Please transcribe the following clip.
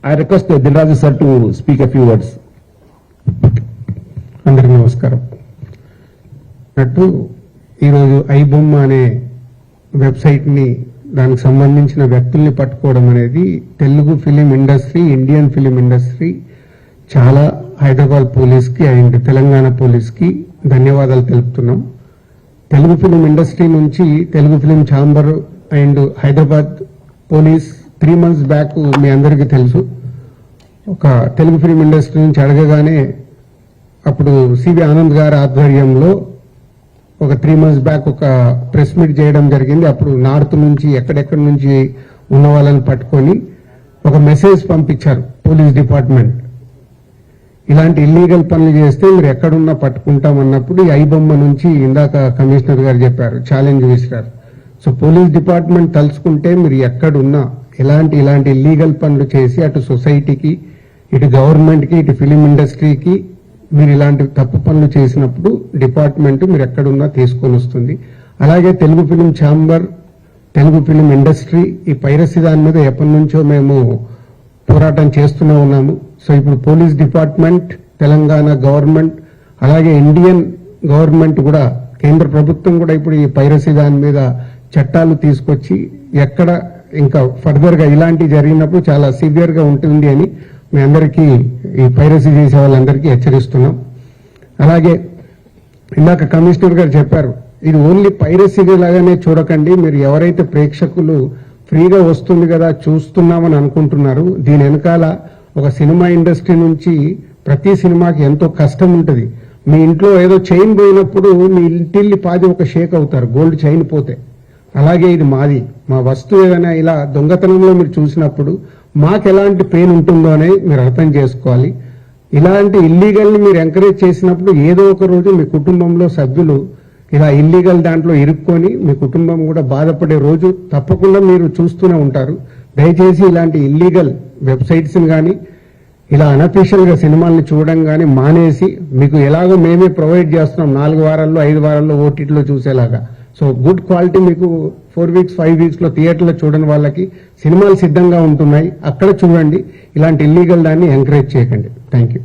I request Dilraju sir to speak a few words. అందరికీ నమస్కారం. ఈరోజు ఐబొమ్మ అనే వెబ్సైట్ని దానికి సంబంధించిన వ్యక్తుల్ని పట్టుకోవడం అనేది Telugu film industry, Indian film industry చాలా హైదరాబాద్ పోలీస్కి అండ్ తెలంగాణ పోలీస్కి ధన్యవాదాలు తెలుపుతున్నాం. తెలుగు ఫిలిం ఇండస్ట్రీ నుంచి Telugu film chamber and Hyderabad police 3 months back మీ అందరికీ తెలుసు, ఒక తెలుగు ఫిలిం ఇండస్ట్రీ నుంచి అడగగానే అప్పుడు సివి ఆనంద్ గారి ఆధ్వర్యంలో ఒక 3 months బ్యాక్ ఒక ప్రెస్ మీట్ చేయడం జరిగింది. అప్పుడు నార్త్ నుంచి ఎక్కడెక్కడి నుంచి ఉన్న వాళ్ళని పట్టుకొని ఒక మెసేజ్ పంపించారు పోలీస్ డిపార్ట్మెంట్, ఇలాంటి ఇల్లీగల్ పనులు చేస్తే మీరు ఎక్కడున్నా పట్టుకుంటామన్నప్పుడు ఈ ఐబొమ్మ నుంచి ఇందాక కమిషనర్ గారు చెప్పారు, ఛాలెంజ్ విసిరారు. సో పోలీస్ డిపార్ట్మెంట్ తలుచుకుంటే మీరు ఎక్కడున్నా ఇలాంటి ఇల్లీగల్ పనులు చేసి అటు సొసైటీకి, ఇటు గవర్నమెంట్కి, ఇటు ఫిలిం ఇండస్ట్రీకి మీరు ఇలాంటి తప్పు పనులు చేసినప్పుడు డిపార్ట్మెంట్ మీరు ఎక్కడున్నా తీసుకొని వస్తుంది. అలాగే Telugu film chamber, Telugu film industry ఈ పైరసీ దాని మీద ఎప్పటి నుంచో మేము పోరాటం చేస్తూనే ఉన్నాము. సో ఇప్పుడు పోలీస్ డిపార్ట్మెంట్, తెలంగాణ గవర్నమెంట్, అలాగే ఇండియన్ గవర్నమెంట్ కూడా, కేంద్ర ప్రభుత్వం కూడా ఇప్పుడు ఈ పైరసీ దాని మీద చట్టాలు తీసుకొచ్చి ఎక్కడ ఇంకా ఫర్దర్గా ఇలాంటివి జరిగినప్పుడు చాలా సివియర్గా ఉంటుంది అని మీ అందరికీ, ఈ పైరసీ చేసే వాళ్ళందరికీ హెచ్చరిస్తున్నాం. అలాగే ఇందాక కమిషనర్ గారు చెప్పారు, ఇది ఓన్లీ పైరసీ లాగానే చూడకండి, మీరు ఎవరైతే ప్రేక్షకులు ఫ్రీగా వస్తుంది కదా చూస్తున్నామని అనుకుంటున్నారు, దీని వెనకాల ఒక సినిమా ఇండస్ట్రీ నుంచి ప్రతి సినిమాకి ఎంతో కష్టం ఉంటుంది. మీ ఇంట్లో ఏదో చైన్ పోయినప్పుడు మీ ఇంటిల్లి పాది ఒక షేక్ అవుతారు గోల్డ్ చైన్ పోతే, అలాగే ఇది మాది, మా వస్తువు ఏదైనా ఇలా దొంగతనంలో మీరు చూసినప్పుడు మాకు ఎలాంటి పెయిన్ ఉంటుందో అని మీరు అర్థం చేసుకోవాలి. ఇలాంటి ఇల్లీగల్ని మీరు ఎంకరేజ్ చేసినప్పుడు ఏదో ఒక రోజు మీ కుటుంబంలో సభ్యులు ఇలా ఇల్లీగల్ దాంట్లో ఇరుక్కొని మీ కుటుంబం కూడా బాధపడే రోజు తప్పకుండా మీరు చూస్తూనే ఉంటారు. దయచేసి ఇలాంటి ఇల్లీగల్ వెబ్సైట్స్ని కానీ ఇలా అనఫీషియల్గా సినిమాల్ని చూడడం కానీ మానేసి, మీకు ఎలాగో మేమే ప్రొవైడ్ చేస్తున్నాం 4 వారాల్లో 5 వారాల్లో ఓటీటీలో చూసేలాగా. సో గుడ్ క్వాలిటీ మీకు 4 weeks 5 weeksలో థియేటర్లో చూడని వాళ్ళకి సినిమాలు సిద్ధంగా ఉంటున్నాయి, అక్కడ చూడండి. ఇలాంటి ఇల్లీగల్ దాన్ని ఎంకరేజ్ చేయకండి. Thank you.